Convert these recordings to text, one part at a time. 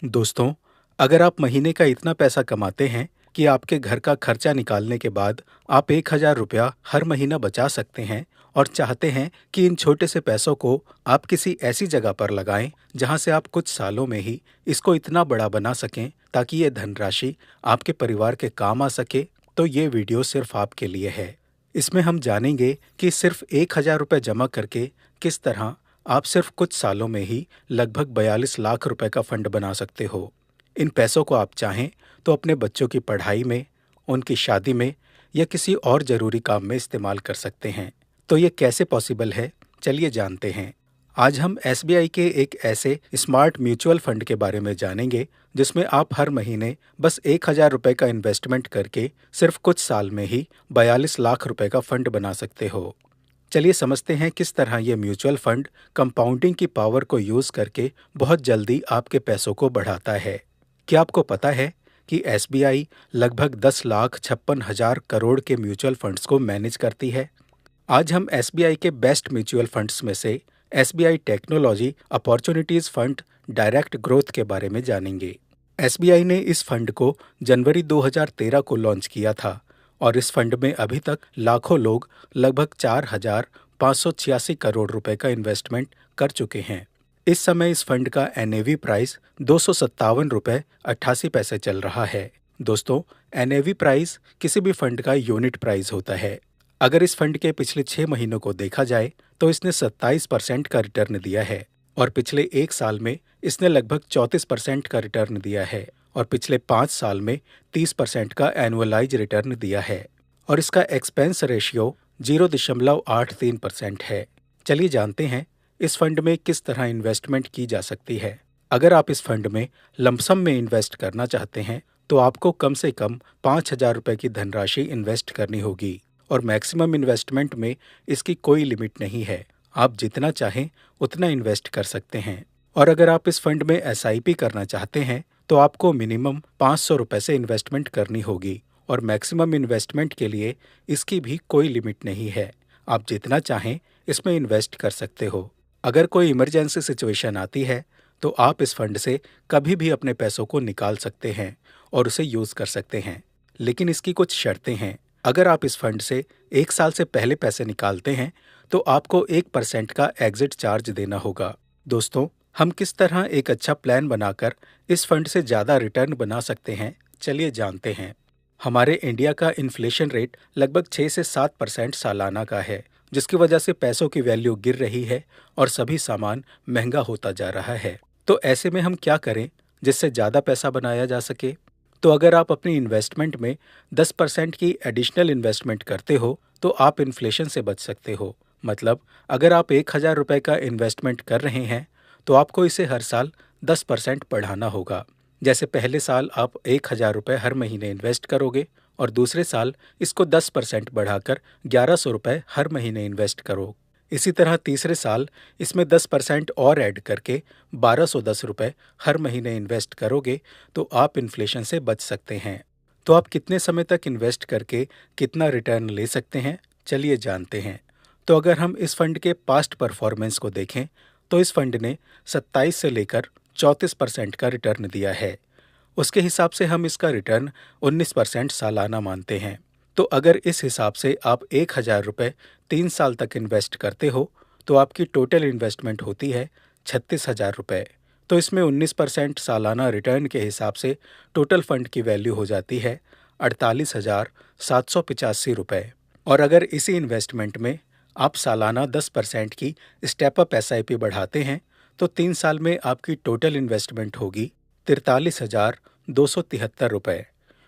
दोस्तों, अगर आप महीने का इतना पैसा कमाते हैं कि आपके घर का खर्चा निकालने के बाद आप 1,000 रुपया हर महीना बचा सकते हैं और चाहते हैं कि इन छोटे से पैसों को आप किसी ऐसी जगह पर लगाएं जहां से आप कुछ सालों में ही इसको इतना बड़ा बना सकें ताकि ये धनराशि आपके परिवार के काम आ सके, तो ये वीडियो सिर्फ आपके लिए है। इसमें हम जानेंगे कि सिर्फ 1,000 रुपये जमा करके किस तरह आप सिर्फ कुछ सालों में ही लगभग 42 लाख रुपए का फंड बना सकते हो। इन पैसों को आप चाहें तो अपने बच्चों की पढ़ाई में, उनकी शादी में या किसी और जरूरी काम में इस्तेमाल कर सकते हैं। तो ये कैसे पॉसिबल है, चलिए जानते हैं। आज हम एसबीआई के एक ऐसे स्मार्ट म्यूचुअल फंड के बारे में जानेंगे जिसमें आप हर महीने बस 1,000 रुपये का इन्वेस्टमेंट करके सिर्फ कुछ साल में ही 42 लाख रुपए का फंड बना सकते हो। चलिए समझते हैं किस तरह ये म्यूचुअल फंड कंपाउंडिंग की पावर को यूज करके बहुत जल्दी आपके पैसों को बढ़ाता है। क्या आपको पता है कि एसबीआई लगभग 10,56,000 करोड़ के म्यूचुअल फंड्स को मैनेज करती है? आज हम एसबीआई के बेस्ट म्यूचुअल फंड्स में से SBI technology opportunities fund direct growth के बारे में जानेंगे। एसबीआई ने इस फंड को जनवरी 2013 को लॉन्च किया था और इस फंड में अभी तक लाखों लोग लगभग 4,586 करोड़ रुपए का इन्वेस्टमेंट कर चुके हैं। इस समय इस फंड का एनएवी प्राइस 257 रुपए 88 पैसे चल रहा है। दोस्तों, एनएवी प्राइस किसी भी फंड का यूनिट प्राइस होता है। अगर इस फंड के पिछले 6 महीनों को देखा जाए तो इसने 27% का रिटर्न दिया है और पिछले एक साल में इसने लगभग 34% का रिटर्न दिया है और पिछले 5 साल में 30% का एनुअलाइज रिटर्न दिया है और इसका एक्सपेंस रेशियो 0.83% है। चलिए जानते हैं इस फंड में किस तरह इन्वेस्टमेंट की जा सकती है। अगर आप इस फंड में लमसम में इन्वेस्ट करना चाहते हैं तो आपको कम से कम 5,000 रुपये की धनराशि इन्वेस्ट करनी होगी और मैक्सिमम इन्वेस्टमेंट में इसकी कोई लिमिट नहीं है। आप जितना चाहें उतना इन्वेस्ट कर सकते हैं। और अगर आप इस फंड में एसआईपी करना चाहते हैं तो आपको मिनिमम 500 रुपये से इन्वेस्टमेंट करनी होगी और मैक्सिमम इन्वेस्टमेंट के लिए इसकी भी कोई लिमिट नहीं है। आप जितना चाहें इसमें इन्वेस्ट कर सकते हो। अगर कोई इमरजेंसी सिचुएशन आती है तो आप इस फंड से कभी भी अपने पैसों को निकाल सकते हैं और उसे यूज कर सकते हैं। लेकिन इसकी कुछ शर्तें हैं। अगर आप इस फंड से एक साल से पहले पैसे निकालते हैं तो आपको 1% का एग्जिट चार्ज देना होगा। दोस्तों, हम किस तरह एक अच्छा प्लान बनाकर इस फंड से ज़्यादा रिटर्न बना सकते हैं, चलिए जानते हैं। हमारे इंडिया का इन्फ्लेशन रेट लगभग 6 से 7% सालाना का है, जिसकी वजह से पैसों की वैल्यू गिर रही है और सभी सामान महंगा होता जा रहा है। तो ऐसे में हम क्या करें जिससे ज़्यादा पैसा बनाया जा सके? तो अगर आप अपनी इन्वेस्टमेंट में 10% की एडिशनल इन्वेस्टमेंट करते हो तो आप इन्फ्लेशन से बच सकते हो। मतलब अगर आप 1,000 रुपये का इन्वेस्टमेंट कर रहे हैं तो आपको इसे हर साल 10% बढ़ाना होगा। जैसे पहले साल आप 1,000 रुपये हर महीने इन्वेस्ट करोगे और दूसरे साल इसको 10% बढ़ाकर 1,100 रुपये हर महीने इन्वेस्ट करो। इसी तरह तीसरे साल इसमें 10% और ऐड करके 1,210 रुपये हर महीने इन्वेस्ट करोगे तो आप इन्फ्लेशन से बच सकते हैं। तो आप कितने समय तक इन्वेस्ट करके कितना रिटर्न ले सकते हैं, चलिए जानते हैं। तो अगर हम इस फंड के पास्ट परफॉर्मेंस को देखें तो इस फंड ने 27 से लेकर 34% का रिटर्न दिया है। उसके हिसाब से हम इसका रिटर्न 19% सालाना मानते हैं। तो अगर इस हिसाब से आप 1,000 रुपये 3 साल तक इन्वेस्ट करते हो तो आपकी टोटल इन्वेस्टमेंट होती है 36,000 रुपये। तो इसमें 19% सालाना रिटर्न के हिसाब से टोटल फंड की वैल्यू हो जाती है 48,785 रुपये। और अगर इसी इन्वेस्टमेंट में आप सालाना 10% की स्टेप अप एसआईपी बढ़ाते हैं तो 3 साल में आपकी टोटल इन्वेस्टमेंट होगी 43,273 रुपये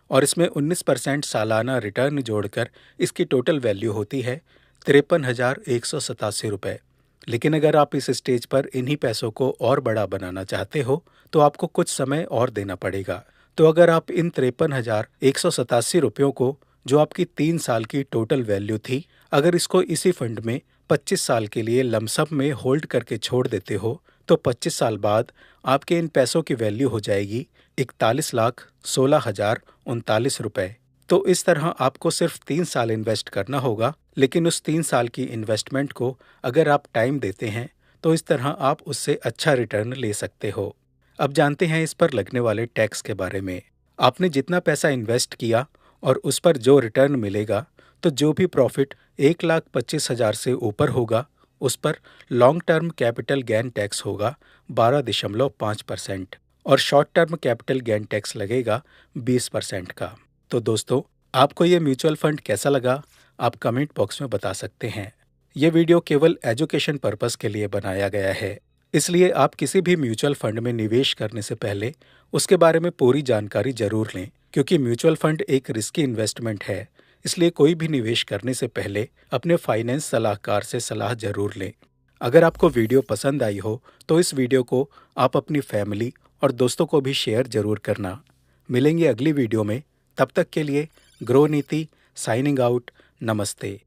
और इसमें 19% सालाना रिटर्न जोड़कर इसकी टोटल वैल्यू होती है 53,187 रुपये। लेकिन अगर आप इस स्टेज पर इन्हीं पैसों को और बड़ा बनाना चाहते हो तो आपको कुछ समय और देना पड़ेगा। तो अगर आप इन 53,187 रुपयों को, जो आपकी 3 साल की टोटल वैल्यू थी, अगर इसको इसी फंड में 25 साल के लिए लमसम में होल्ड करके छोड़ देते हो तो 25 साल बाद आपके इन पैसों की वैल्यू हो जाएगी 41,16,039 रुपये। तो इस तरह आपको सिर्फ 3 साल इन्वेस्ट करना होगा, लेकिन उस 3 साल की इन्वेस्टमेंट को अगर आप टाइम देते हैं तो इस तरह आप उससे अच्छा रिटर्न ले सकते हो। अब जानते हैं इस पर लगने वाले टैक्स के बारे में। आपने जितना पैसा इन्वेस्ट किया और उस पर जो रिटर्न मिलेगा, तो जो भी प्रॉफिट 1,25,000 से ऊपर होगा, उस पर long term capital gain tax होगा 12.5% और short term capital gain tax लगेगा 20% का। तो दोस्तों, आपको ये म्यूचुअल फंड कैसा लगा? आप कमेंट बॉक्स में बता सकते हैं। ये वीडियो केवल एजुकेशन पर्पस के लिए बनाया गया है, इसलिए आप किसी भी म्यूचुअल फंड में निवेश करने से पहले उसके बारे में पूरी जानकारी जरूर लें, क्योंकि म्यूचुअल फंड एक रिस्की इन्वेस्टमेंट है। इसलिए कोई भी निवेश करने से पहले अपने फाइनेंस सलाहकार से सलाह जरूर लें। अगर आपको वीडियो पसंद आई हो तो इस वीडियो को आप अपनी फैमिली और दोस्तों को भी शेयर जरूर करना। मिलेंगे अगली वीडियो में, तब तक के लिए ग्रो नीति साइनिंग आउट। नमस्ते।